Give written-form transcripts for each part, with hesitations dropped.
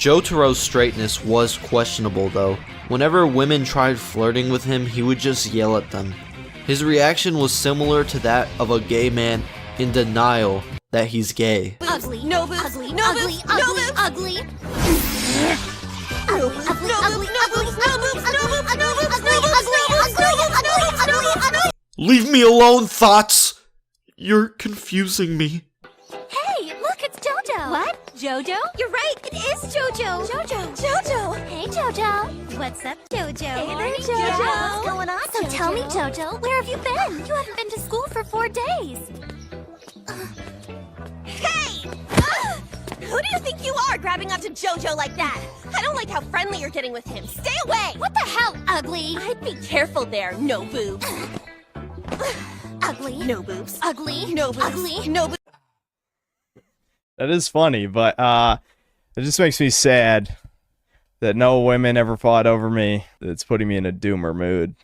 Jotaro's straightness was questionable though. Whenever women tried flirting with him, he would just yell at them. His reaction was similar to that of a gay man in denial that he's gay. Ugly, no boobs, ugly, no ugly, boobs, ugly, no ugly. Leave me alone, thoughts! You're confusing me. Hey, look, it's Jojo. What? Jojo? You're right, it is Jojo. Jojo. Hey, Jojo. What's up, Jojo? Hey there, Jojo. What's going on, So tell me, Jojo, where have you been? You haven't been to school for 4 days. Hey! Who do you think you are, grabbing onto Jojo like that? I don't like how friendly you're getting with him. Stay away! What the hell, ugly? I'd be careful there, no boobs. Ugly. No boobs. Ugly. No boobs. Ugly. No boobs. That is funny, but it just makes me sad that no women ever fought over me. It's putting me in a doomer mood.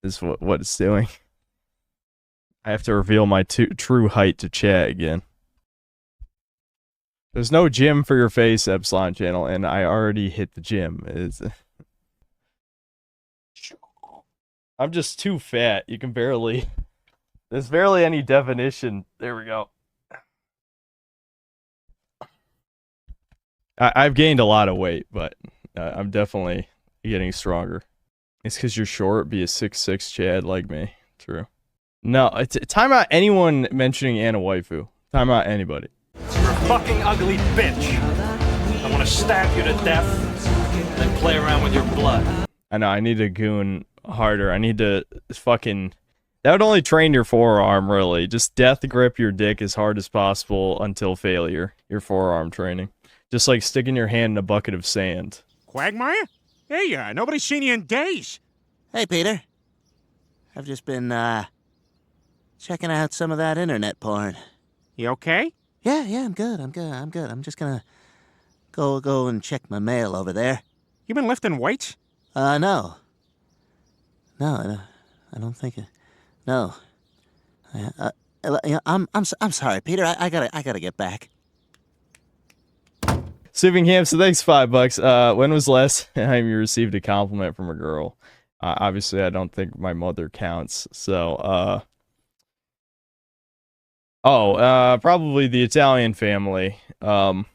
Is what it's doing. I have to reveal my true height to chat again. There's no gym for your face, Epsilon channel, and I already hit the gym. I'm just too fat. You can barely... There's barely any definition. There we go. I've gained a lot of weight, but I'm definitely getting stronger. It's because you're short, be a 6'6" Chad like me. True. No, time out anyone mentioning Anna Waifu. Time out anybody. You're a fucking ugly bitch. I want to stab you to death, then play around with your blood. I know, I need to goon harder. I need to fucking... That would only train your forearm, really. Just death grip your dick as hard as possible until failure. Your forearm training. Just like sticking your hand in a bucket of sand. Quagmire? Hey, nobody's seen you in days. Hey, Peter. I've just been, checking out some of that internet porn. You okay? Yeah, I'm good. I'm just gonna go and check my mail over there. You been lifting weights? No. No, I don't think... No. I'm sorry, Peter. I gotta get back. Sipping Camp, so thanks $5. When was the last time you received a compliment from a girl? Obviously, I don't think my mother counts. So, probably the Italian family. The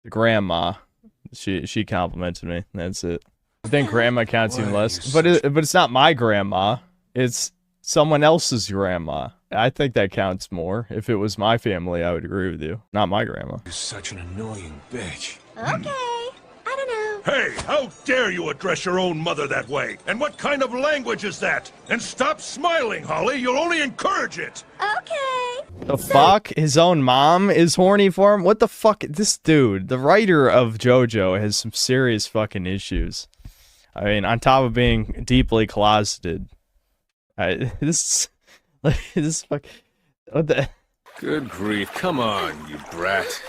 grandma. She complimented me. That's it. I think grandma counts even less. But it's not my grandma. It's someone else's grandma. I think that counts more. If it was my family, I would agree with you. Not my grandma. You're such an annoying bitch. Okay. I don't know. Hey, how dare you address your own mother that way? And what kind of language is that? And stop smiling, Holly. You'll only encourage it. Okay. The fuck? His own mom is horny for him? What the fuck? This dude, the writer of Jojo, has some serious fucking issues. I mean, on top of being deeply closeted. This fuck... What the... Good grief, come on, you brat.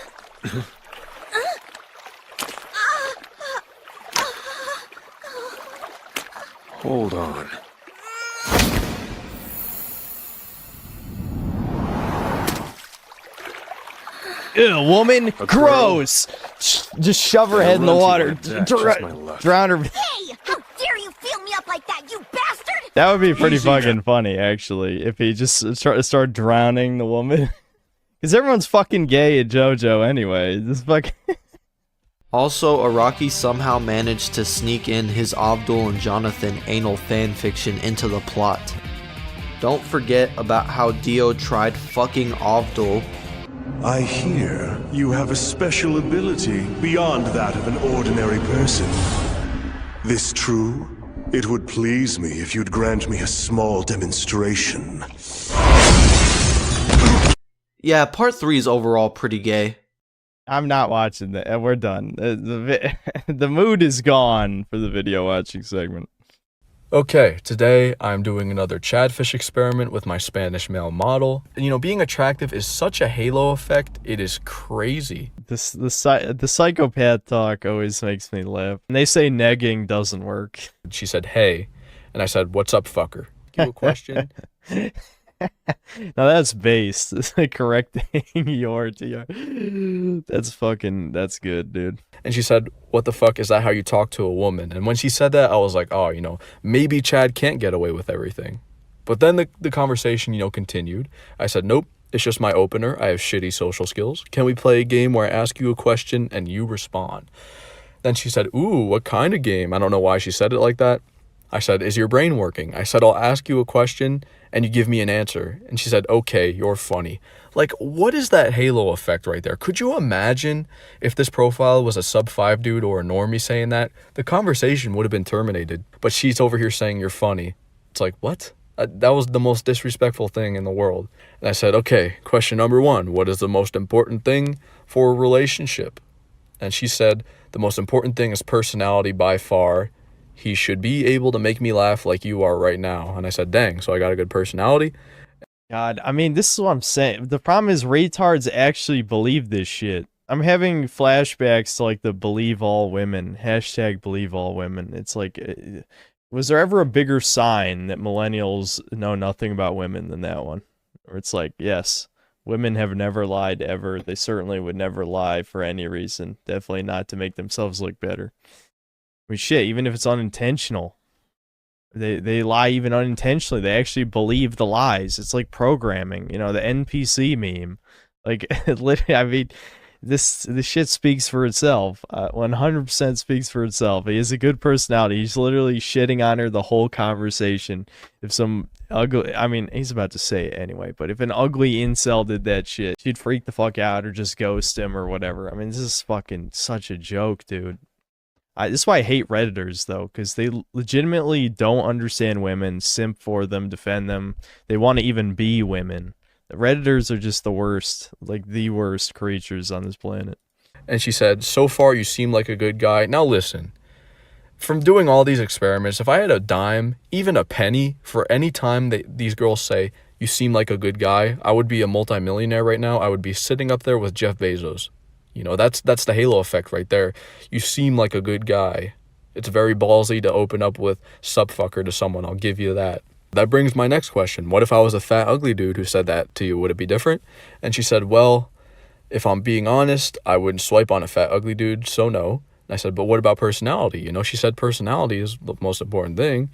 Hold on. Ew, woman, gross! Just shove her head in the water, drown her. Hey, how dare you feel me up like that, you bastard! That would be pretty fucking funny, actually, if he just started drowning the woman. Because everyone's fucking gay at JoJo anyway. This fucking... Also, Araki somehow managed to sneak in his Abdul and Jonathan anal fanfiction into the plot. Don't forget about how Dio tried fucking Abdul. I hear you have a special ability beyond that of an ordinary person. This true? It would please me if you'd grant me a small demonstration. Yeah, part 3 is overall pretty gay. I'm not watching that. We're done. The mood is gone for the video watching segment. Okay, today I'm doing another Chadfish experiment with my Spanish male model. You know, being attractive is such a halo effect, it is crazy. The psychopath talk always makes me laugh. And they say negging doesn't work. She said, hey, and I said, what's up, fucker? You a question? Now that's based. Correcting your TR. That's good, dude. And she said, what the fuck, is that how you talk to a woman? And when she said that, I was like, oh, you know, maybe Chad can't get away with everything. But then the conversation, you know, continued. I said, nope, it's just my opener. I have shitty social skills. Can we play a game where I ask you a question and you respond? Then she said, ooh, what kind of game? I don't know why she said it like that. I said, is your brain working? I said, I'll ask you a question and you give me an answer. And she said, okay, you're funny. Like, what is that halo effect right there? Could you imagine if this profile was a sub-5 dude or a normie saying that? The conversation would have been terminated. But she's over here saying you're funny. It's like, what? That was the most disrespectful thing in the world. And I said, okay, question number 1. What is the most important thing for a relationship? And she said, the most important thing is personality by far. He should be able to make me laugh like you are right now. And I said, dang, so I got a good personality? God, I mean, this is what I'm saying. The problem is retards actually believe this shit. I'm having flashbacks to like the believe all women, hashtag believe all women. It's like, was there ever a bigger sign that millennials know nothing about women than that one? Or it's like, yes, women have never lied ever. They certainly would never lie for any reason. Definitely not to make themselves look better. I mean, shit, even if it's unintentional. They lie even unintentionally. They actually believe the lies. It's like programming, you know, the NPC meme. Like, literally, I mean, this shit speaks for itself. 100% speaks for itself. He has a good personality. He's literally shitting on her the whole conversation. If some ugly, I mean, he's about to say it anyway, but if an ugly incel did that shit, she'd freak the fuck out or just ghost him or whatever. I mean, this is fucking such a joke, dude. This is why I hate Redditors, though, because they legitimately don't understand women, simp for them, defend them. They want to even be women. The Redditors are just the worst, like the worst creatures on this planet. And she said, so far you seem like a good guy. Now listen, from doing all these experiments, if I had a dime, even a penny, for any time that these girls say, you seem like a good guy, I would be a multimillionaire right now. I would be sitting up there with Jeff Bezos. You know, that's the halo effect right there. You seem like a good guy. It's very ballsy to open up with subfucker to someone, I'll give you that. That brings my next question. What if I was a fat, ugly dude who said that to you? Would it be different? And she said, well, if I'm being honest, I wouldn't swipe on a fat, ugly dude, so no. And I said, but what about personality? You know, she said personality is the most important thing.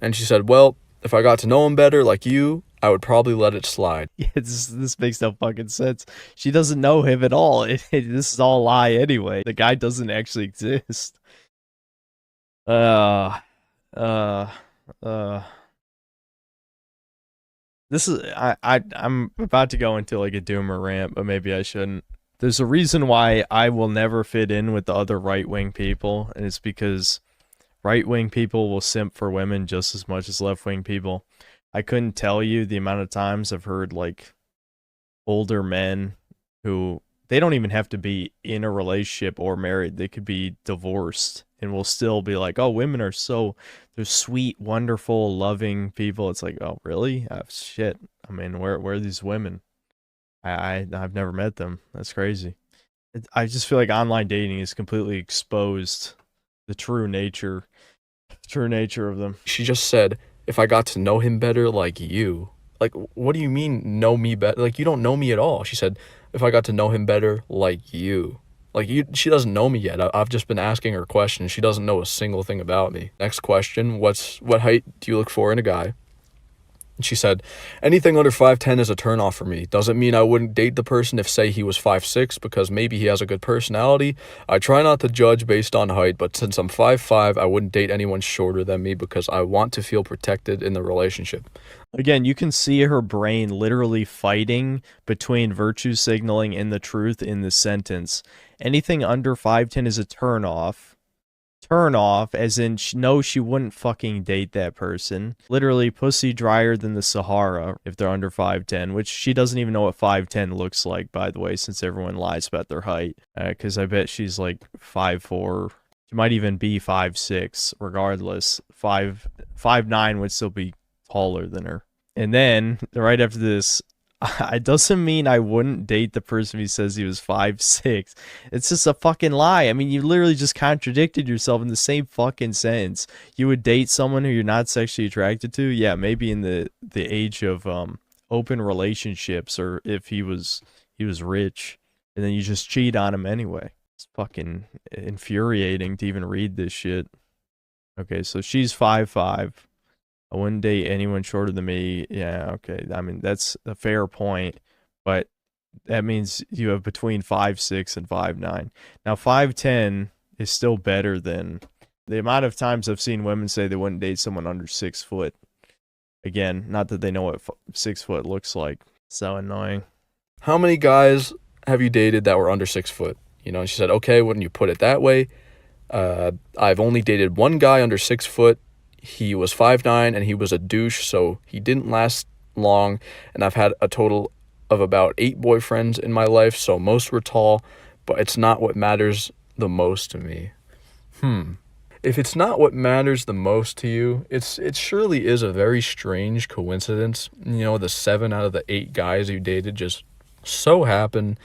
And she said, well, if I got to know him better like you, I would probably let it slide. Yeah, this makes no fucking sense. She doesn't know him at all. This is all a lie anyway. The guy doesn't actually exist. This is I'm about to go into like a doomer rant, but maybe I shouldn't. There's a reason why I will never fit in with the other right-wing people, and it's because right-wing people will simp for women just as much as left-wing people. I couldn't tell you the amount of times I've heard like older men who they don't even have to be in a relationship or married. They could be divorced and will still be like, oh, women are they're sweet, wonderful, loving people. It's like, oh, really? Shit. I mean, where are these women? I've never met them. That's crazy. I just feel like online dating has completely exposed the true nature of them. She just said, if I got to know him better like you. Like, what do you mean know me better? Like, you don't know me at all. She said, if I got to know him better like you. Like, she doesn't know me yet. I've just been asking her questions. She doesn't know a single thing about me. Next question, what height do you look for in a guy? And she said, anything under 5'10" is a turnoff for me. Doesn't mean I wouldn't date the person if, say, he was 5'6", because maybe he has a good personality. I try not to judge based on height, but since I'm 5'5", I wouldn't date anyone shorter than me because I want to feel protected in the relationship. Again, you can see her brain literally fighting between virtue signaling and the truth in the sentence. Anything under 5'10" is a turnoff. Turnoff, as in, no, she wouldn't fucking date that person. Literally, pussy drier than the Sahara if they're under 5'10", which she doesn't even know what 5'10" looks like, by the way, since everyone lies about their height. Because I bet she's like 5'4". She might even be 5'6", regardless. 5'9" would still be taller than her. And then, right after this, it doesn't mean I wouldn't date the person who says he was 5'6". It's just a fucking lie. I mean, you literally just contradicted yourself in the same fucking sentence. You would date someone who you're not sexually attracted to? Yeah, maybe in the age of open relationships, or if he was rich, and then you just cheat on him anyway. It's fucking infuriating to even read this shit. Okay, so she's 5'5". I wouldn't date anyone shorter than me. Yeah, okay. I mean, that's a fair point, but that means you have between 5'6" and 5'9". Now, 5'10" is still better than the amount of times I've seen women say they wouldn't date someone under 6 foot. Again, not that they know what 6 foot looks like. So annoying. How many guys have you dated that were under 6 foot? You know, and she said, okay, when you put it that way, I've only dated one guy under 6 foot. He was 5'9", and he was a douche, so he didn't last long. And I've had a total of about 8 boyfriends in my life, so most were tall, but it's not what matters the most to me. If it's not what matters the most to you, it surely is a very strange coincidence. You know, the 7 out of the 8 guys you dated just so happen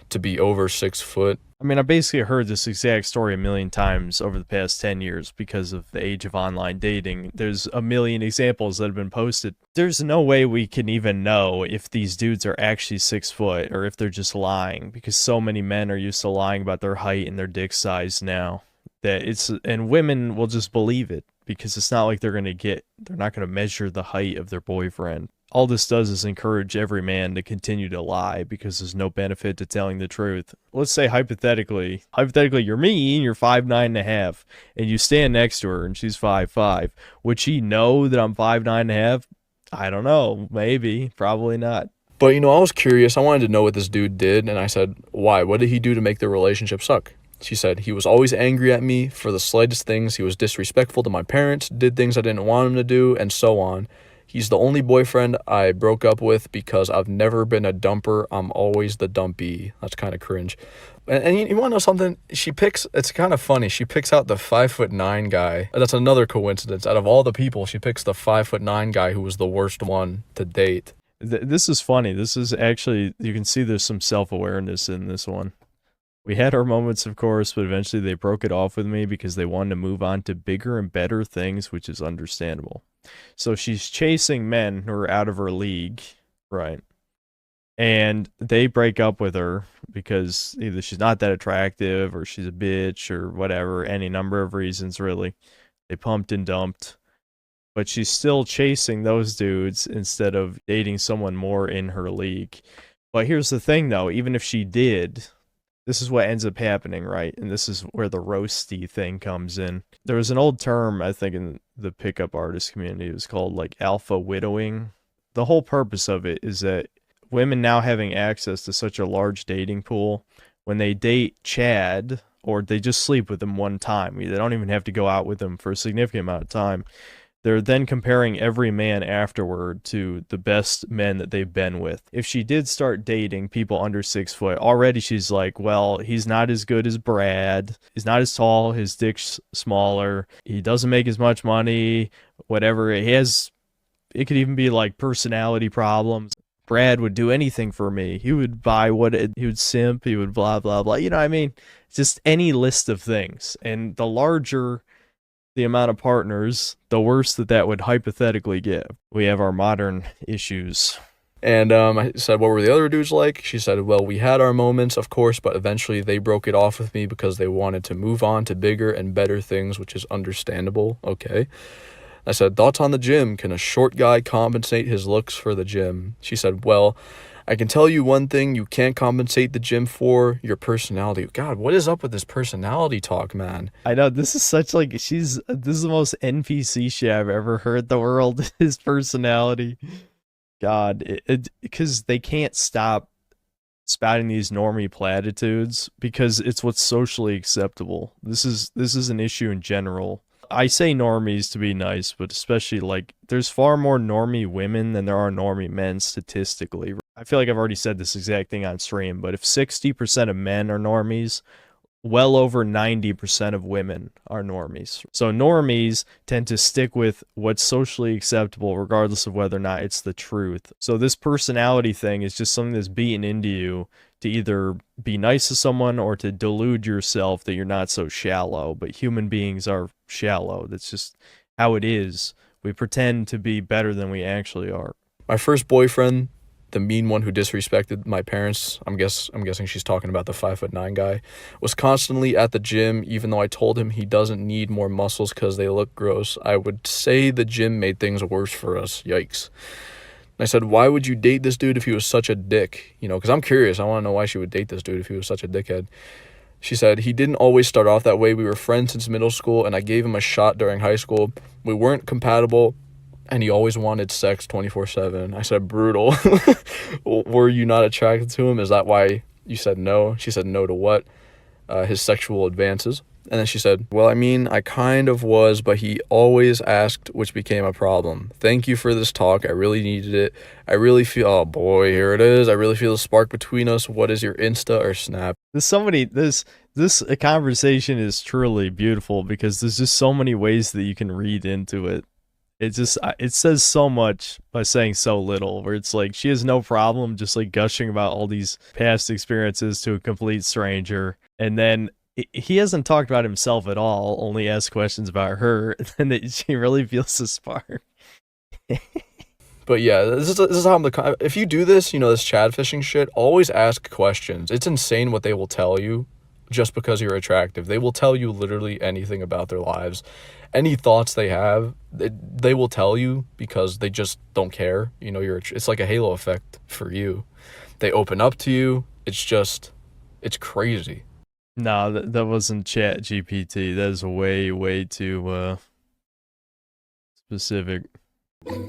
to be over 6 foot. I mean, I basically heard this exact story a million times over the past 10 years because of the age of online dating. There's a million examples that have been posted. There's no way we can even know if these dudes are actually 6 foot or if they're just lying, because so many men are used to lying about their height and their dick size now that and women will just believe it because it's not like they're not going to measure the height of their boyfriend. All this does is encourage every man to continue to lie because there's no benefit to telling the truth. Let's say hypothetically you're me and you're 5'9.5", and you stand next to her and she's 5'5". Would she know that I'm 5'9.5"? I don't know. Maybe. Probably not. But, you know, I was curious. I wanted to know what this dude did, and I said, why? What did he do to make the relationship suck? She said, he was always angry at me for the slightest things. He was disrespectful to my parents, did things I didn't want him to do, and so on. He's the only boyfriend I broke up with because I've never been a dumper. I'm always the dumpy. That's kind of cringe. And you want to know something? It's kind of funny. She picks out the 5'9" guy. That's another coincidence. Out of all the people, she picks the 5'9" guy who was the worst one to date. This is funny. This is actually, you can see there's some self-awareness in this one. We had our moments, of course, but eventually they broke it off with me because they wanted to move on to bigger and better things, which is understandable. So she's chasing men who are out of her league, right? And they break up with her because either she's not that attractive or she's a bitch or whatever, any number of reasons, really. They pumped and dumped. But she's still chasing those dudes instead of dating someone more in her league. But here's the thing, though. Even if she did, this is what ends up happening, right? And this is where the roasty thing comes in. There was an old term, I think, in the pickup artist community. It was called, like, alpha widowing. The whole purpose of it is that women now having access to such a large dating pool, when they date Chad, or they just sleep with him one time, they don't even have to go out with him for a significant amount of time, they're then comparing every man afterward to the best men that they've been with. If she did start dating people under 6 foot, already she's like, well, he's not as good as Brad. He's not as tall. His dick's smaller. He doesn't make as much money. Whatever. It could even be like personality problems. Brad would do anything for me. He would buy he would simp. He would blah, blah, blah. You know what I mean? Just any list of things. And the larger the amount of partners, the worse that would hypothetically get. We have our modern issues. And I said, what were the other dudes like? She said, well, we had our moments, of course, but eventually they broke it off with me because they wanted to move on to bigger and better things, which is understandable. Okay. I said, thoughts on the gym? Can a short guy compensate his looks for the gym? She said, well, I can tell you one thing you can't compensate the gym for: your personality. God, what is up with this personality talk, man? I know, this is such like, this is the most NPC shit I've ever heard in the world, his personality. God, because they can't stop spouting these normie platitudes because it's what's socially acceptable. This is an issue in general. I say normies to be nice, but especially, like, there's far more normie women than there are normie men statistically. I feel like I've already said this exact thing on stream, but if 60% of men are normies, well over 90% of women are normies. So normies tend to stick with what's socially acceptable regardless of whether or not it's the truth. So this personality thing is just something that's beaten into you to either be nice to someone or to delude yourself that you're not so shallow. But human beings are shallow. That's just how it is. We pretend to be better than we actually are. My first boyfriend, the mean one who disrespected my parents, I'm guessing she's talking about the 5'9" guy, was constantly at the gym even though I told him he doesn't need more muscles because they look gross. I would say the gym made things worse for us. Yikes. And I said, why would you date this dude if he was such a dick? You know, because I'm curious. I want to know why she would date this dude if he was such a dickhead. She said, he didn't always start off that way. We were friends since middle school, and I gave him a shot during high school. We weren't compatible, and he always wanted sex 24/7. I said, brutal. Were you not attracted to him? Is that why you said no? She said, no to what? His sexual advances. And then she said, well, I mean, I kind of was, but he always asked, which became a problem. Thank you for this talk. I really needed it. I really feel, oh boy, here it is. I really feel a spark between us. What is your Insta or Snap? This conversation is truly beautiful because there's just so many ways that you can read into it. It says so much by saying so little, where it's like she has no problem just like gushing about all these past experiences to a complete stranger, and then he hasn't talked about himself at all, only asked questions about her, and then she really feels the spark. But yeah, this is how if you do this, you know, this Chadfishing shit, always ask questions. It's insane what they will tell you just because you're attractive. They will tell you literally anything about their lives. Any thoughts they have, they will tell you because they just don't care. You know, it's like a halo effect for you. They open up to you. It's crazy. No, that wasn't Chat GPT. That is way, way too specific. Fine,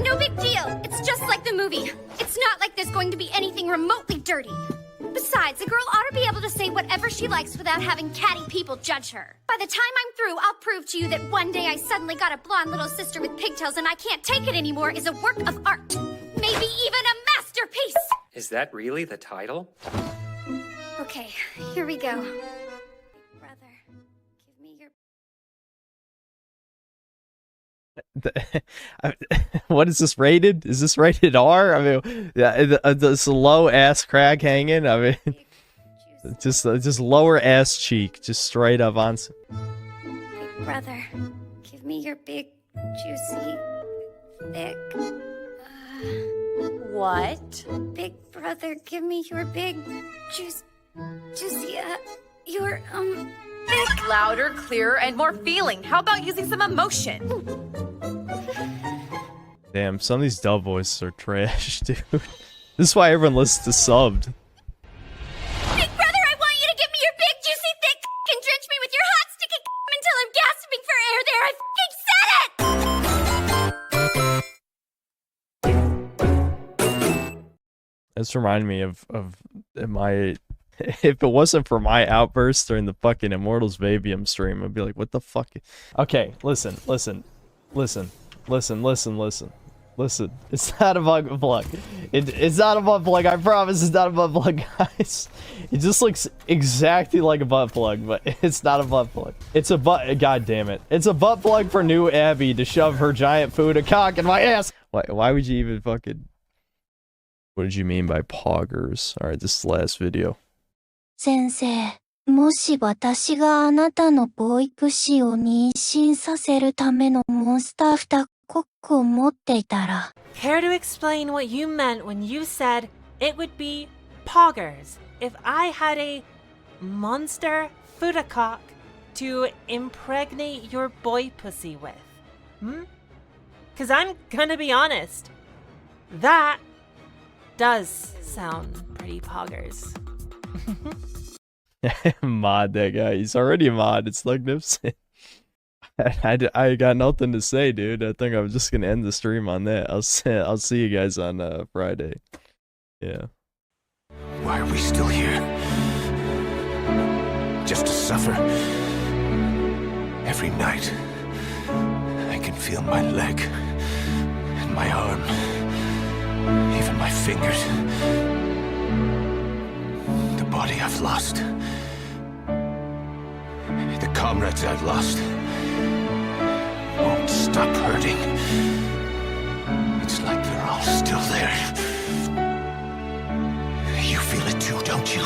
no big deal. It's just like the movie. It's not like there's going to be anything remotely dirty. Besides, a girl ought to be able to say whatever she likes without having catty people judge her. By the time I'm through, I'll prove to you that one day I suddenly got a blonde little sister with pigtails and I can't take it anymore is a work of art. Maybe even a masterpiece. Is that really the title? Okay, here we go. Brother, give me your... What is this rated? Is this rated R? I mean, this low ass crack hanging. I mean, just lower ass cheek, just straight up on. Big brother, give me your big, juicy, thick. What? Big brother, give me your big, juicy, your thick. Louder, clearer, and more feeling. How about using some emotion? Damn, some of these dub voices are trash, dude. This is why everyone listens to subbed. Big brother, I want you to give me your big, juicy, thick and drench me with your hot, sticky until I'm gasping for air there. I fucking said it! This reminded me of my... If it wasn't for my outburst during the fucking Immortals Babium stream, I'd be like, what the fuck? Okay, listen. It's not a bug plug. It's not a butt plug. I promise it's not a butt plug, guys. It just looks exactly like a butt plug, but it's not a butt plug. It's a butt. God damn it! It's a butt plug for new Abby to shove her giant Futa cock in my ass. Why would you even fucking? What did you mean by poggers? All right, this is the last video. 先生、もし私があなたの保育士を妊娠させるためのモンスター2コックを持っていたら。 Care to explain what you meant when you said it would be poggers if I had a monster Futacock to impregnate your boy pussy with? Cause I'm gonna be honest, that does sound pretty poggers. Mod that guy. He's already a mod. It's magnificent. I got nothing to say, dude. I think I'm just gonna end the stream on that. I'll see you guys on Friday. Yeah. Why are we still here? Just to suffer? Every night, I can feel my leg and my arm, even my fingers. The body I've lost. The comrades I've lost. Won't stop hurting. It's like they're all still there. You feel it too, don't you?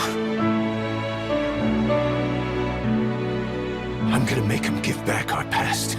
I'm gonna make them give back our past.